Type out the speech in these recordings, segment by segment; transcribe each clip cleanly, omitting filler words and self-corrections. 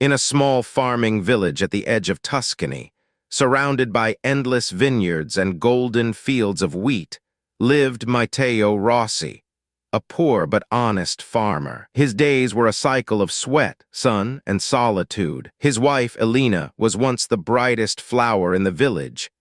In a small farming village at the edge of Tuscany, surrounded by endless vineyards and golden fields of wheat, lived Matteo Rossi, a poor but honest farmer. His days were a cycle of sweat, sun, and solitude. His wife, Elena, was once the brightest flower in the village,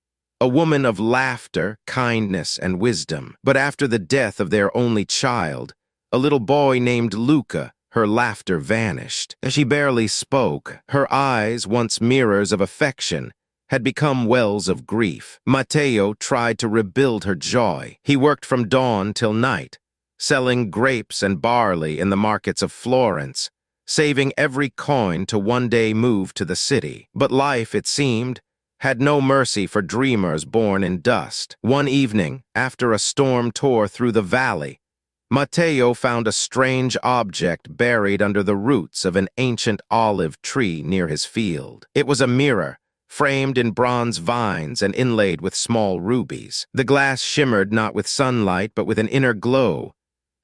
a woman of laughter, kindness, and wisdom. But after the death of their only child, a little boy named Luca, her laughter vanished. She barely spoke. Her eyes, once mirrors of affection, had become wells of grief. Matteo tried to rebuild her joy. He worked from dawn till night, selling grapes and barley in the markets of Florence, saving every coin to one day move to the city. But life, it seemed, had no mercy for dreamers born in dust. One evening, after a storm tore through the valley, Matteo found a strange object buried under the roots of an ancient olive tree near his field. It was a mirror, framed in bronze vines and inlaid with small rubies. The glass shimmered not with sunlight, but with an inner glow,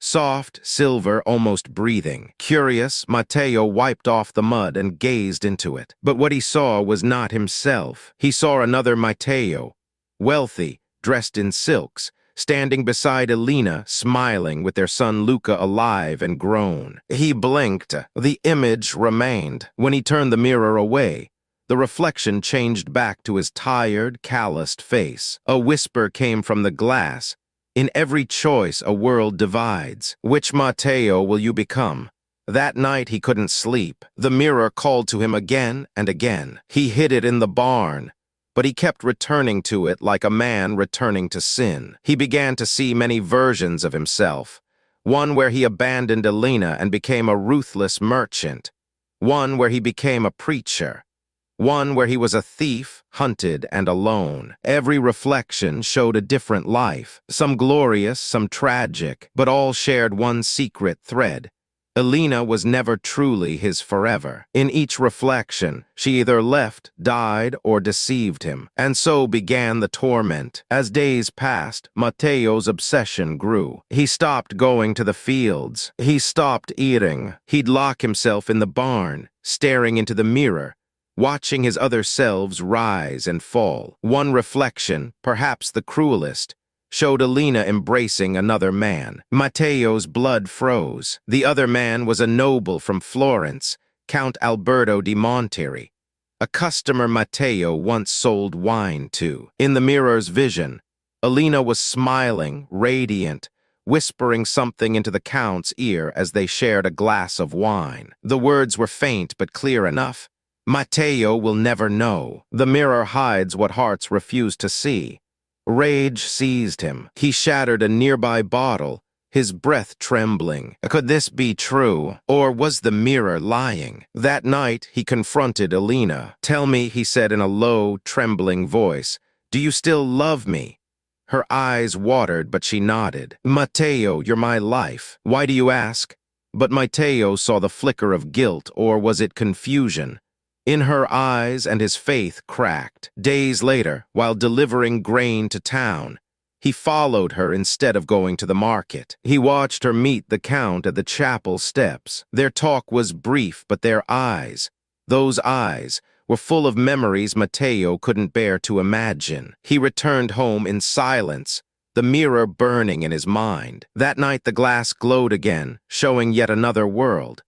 soft, silver, almost breathing. Curious, Matteo wiped off the mud and gazed into it. But what he saw was not himself. He saw another Matteo, wealthy, dressed in silks, standing beside Elena, smiling with their son Luca alive and grown. He blinked. The image remained. When he turned the mirror away, the reflection changed back to his tired, calloused face. A whisper came from the glass. In every choice, a world divides. Which Matteo will you become? That night he couldn't sleep. The mirror called to him again and again. He hid it in the barn, but he kept returning to it like a man returning to sin. He began to see many versions of himself. One where he abandoned Elena and became a ruthless merchant. One where he became a preacher. One where he was a thief, hunted, and alone. Every reflection showed a different life, some glorious, some tragic, but all shared one secret thread. Elena was never truly his forever. In each reflection, she either left, died, or deceived him. And so began the torment. As days passed, Matteo's obsession grew. He stopped going to the fields. He stopped eating. He'd lock himself in the barn, staring into the mirror, watching his other selves rise and fall. One reflection, perhaps the cruelest, showed Elena embracing another man. Matteo's blood froze. The other man was a noble from Florence, Count Alberto di Montieri, a customer Matteo once sold wine to. In the mirror's vision, Elena was smiling, radiant, whispering something into the Count's ear as they shared a glass of wine. The words were faint but clear enough. Matteo will never know. The mirror hides what hearts refuse to see. Rage seized him. He shattered a nearby bottle, his breath trembling. Could this be true, or was the mirror lying? That night, he confronted Elena. "Tell me," he said in a low, trembling voice, "do you still love me?" Her eyes watered, but she nodded. "Matteo, you're my life. Why do you ask?" But Matteo saw the flicker of guilt, or was it confusion, in her eyes, and his faith cracked. Days later, while delivering grain to town, he followed her instead of going to the market. He watched her meet the Count at the chapel steps. Their talk was brief, but their eyes, those eyes, were full of memories Matteo couldn't bear to imagine. He returned home in silence, the mirror burning in his mind. That night the glass glowed again, showing yet another world.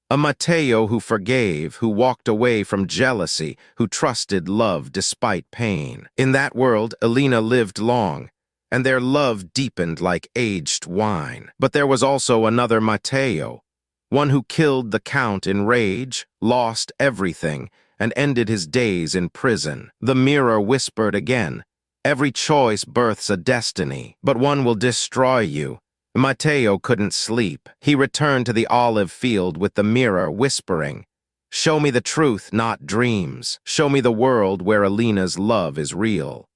A Matteo who forgave, who walked away from jealousy, who trusted love despite pain. In that world, Elena lived long, and their love deepened like aged wine. But there was also another Matteo, one who killed the Count in rage, lost everything, and ended his days in prison. The mirror whispered again, "Every choice births a destiny, but one will destroy you." Matteo couldn't sleep. He returned to the olive field with the mirror, whispering, "Show me the truth, not dreams. Show me the world where Elena's love is real."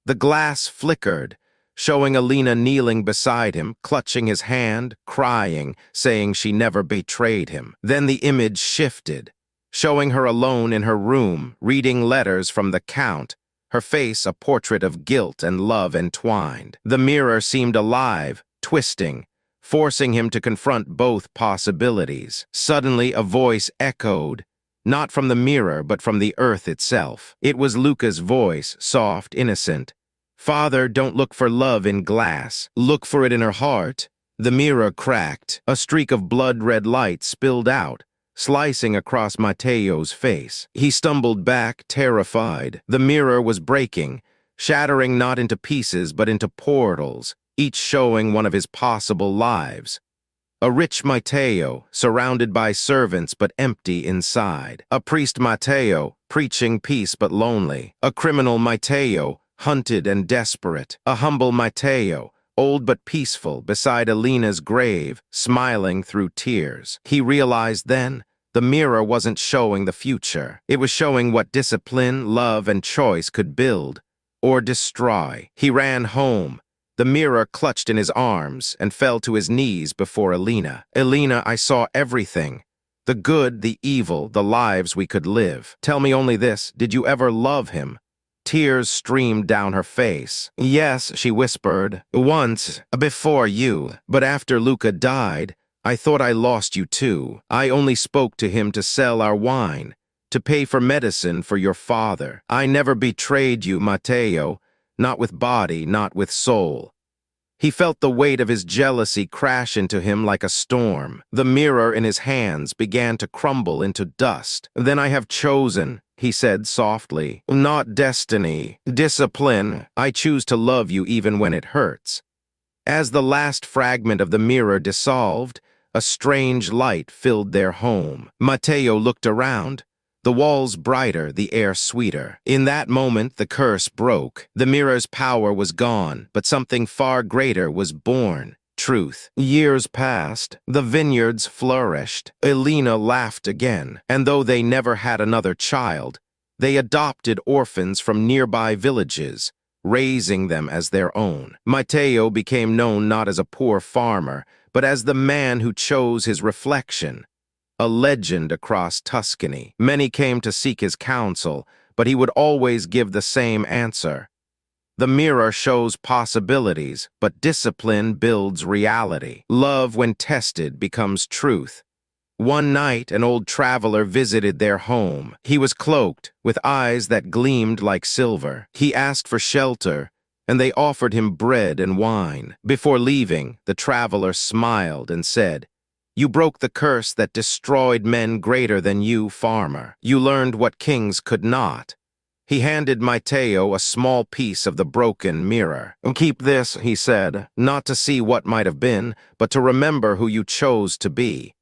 The glass flickered, showing Elena kneeling beside him, clutching his hand, crying, saying she never betrayed him. Then the image shifted, showing her alone in her room, reading letters from the Count, her face a portrait of guilt and love entwined. The mirror seemed alive, twisting, forcing him to confront both possibilities. Suddenly, a voice echoed, not from the mirror but from the earth itself. It was Luca's voice, soft, innocent. "Father, don't look for love in glass. Look for it in her heart." The mirror cracked. A streak of blood-red light spilled out, slicing across Matteo's face. He stumbled back, terrified. The mirror was breaking, shattering not into pieces but into portals, each showing one of his possible lives. A rich Matteo, surrounded by servants but empty inside. A priest Matteo, preaching peace but lonely. A criminal Matteo, hunted and desperate. A humble Matteo, old but peaceful, beside Alina's grave, smiling through tears. He realized then, the mirror wasn't showing the future. It was showing what discipline, love, and choice could build or destroy. He ran home, the mirror clutched in his arms, and fell to his knees before Alina. "Alina, I saw everything. The good, the evil, the lives we could live. Tell me only this, did you ever love him?" Tears streamed down her face. "Yes," she whispered, "once, before you. But after Luca died, I thought I lost you too. I only spoke to him to sell our wine, to pay for medicine for your father. I never betrayed you, Matteo, not with body, not with soul." He felt the weight of his jealousy crash into him like a storm. The mirror in his hands began to crumble into dust. "Then I have chosen," he said softly, "not destiny, discipline. I choose to love you even when it hurts." As the last fragment of the mirror dissolved, a strange light filled their home. Matteo looked around. The walls brighter, the air sweeter. In that moment, the curse broke. The mirror's power was gone, but something far greater was born. Truth. Years passed. The vineyards flourished. Alina laughed again, and though they never had another child, they adopted orphans from nearby villages, raising them as their own. Matteo became known not as a poor farmer, but as the man who chose his reflection. A legend across Tuscany. Many came to seek his counsel, but he would always give the same answer. The mirror shows possibilities, but discipline builds reality. Love, when tested, becomes truth. One night, an old traveler visited their home. He was cloaked, with eyes that gleamed like silver. He asked for shelter, and they offered him bread and wine. Before leaving, the traveler smiled and said, "You broke the curse that destroyed men greater than you, farmer. You learned what kings could not." He handed Matteo a small piece of the broken mirror. "Keep this," he said, "not to see what might have been, but to remember who you chose to be."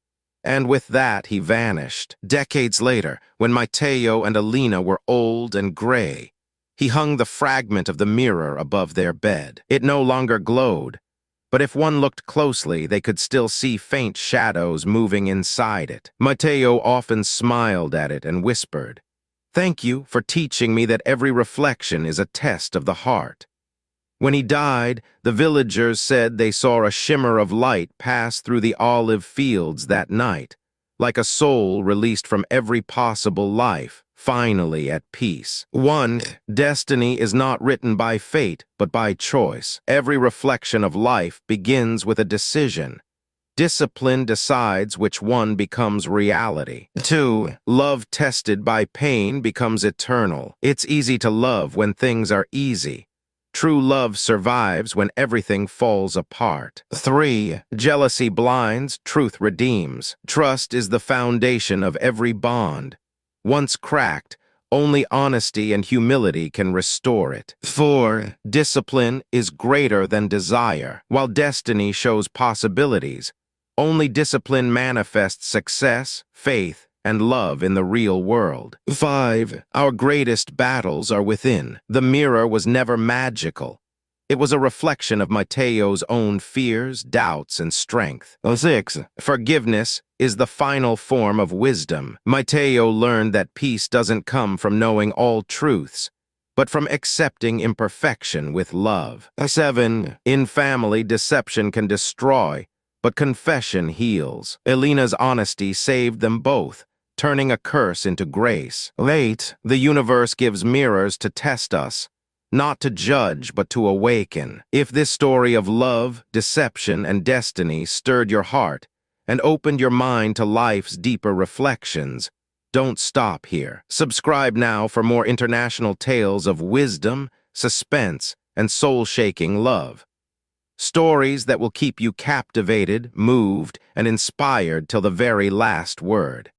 And with that, he vanished. Decades later, when Matteo and Alina were old and gray, he hung the fragment of the mirror above their bed. It no longer glowed, but if one looked closely, they could still see faint shadows moving inside it. Matteo often smiled at it and whispered, "Thank you for teaching me that every reflection is a test of the heart." When he died, the villagers said they saw a shimmer of light pass through the olive fields that night, like a soul released from every possible life, finally at peace. 1. Destiny is not written by fate, but by choice. Every reflection of life begins with a decision. Discipline decides which one becomes reality. 2. Love tested by pain becomes eternal. It's easy to love when things are easy. True love survives when everything falls apart. 3. Jealousy blinds, truth redeems. Trust is the foundation of every bond. Once cracked, only honesty and humility can restore it. 4. Discipline is greater than desire. While destiny shows possibilities, only discipline manifests success, faith, and love in the real world. 5. Our greatest battles are within. The mirror was never magical. It was a reflection of Matteo's own fears, doubts, and strength. 6. Forgiveness is the final form of wisdom. Matteo learned that peace doesn't come from knowing all truths, but from accepting imperfection with love. 7. In family, deception can destroy, but confession heals. Alina's honesty saved them both, turning a curse into grace. 8. The universe gives mirrors to test us, not to judge, but to awaken. If this story of love, deception, and destiny stirred your heart and opened your mind to life's deeper reflections, don't stop here. Subscribe now for more international tales of wisdom, suspense, and soul-shaking love. Stories that will keep you captivated, moved, and inspired till the very last word.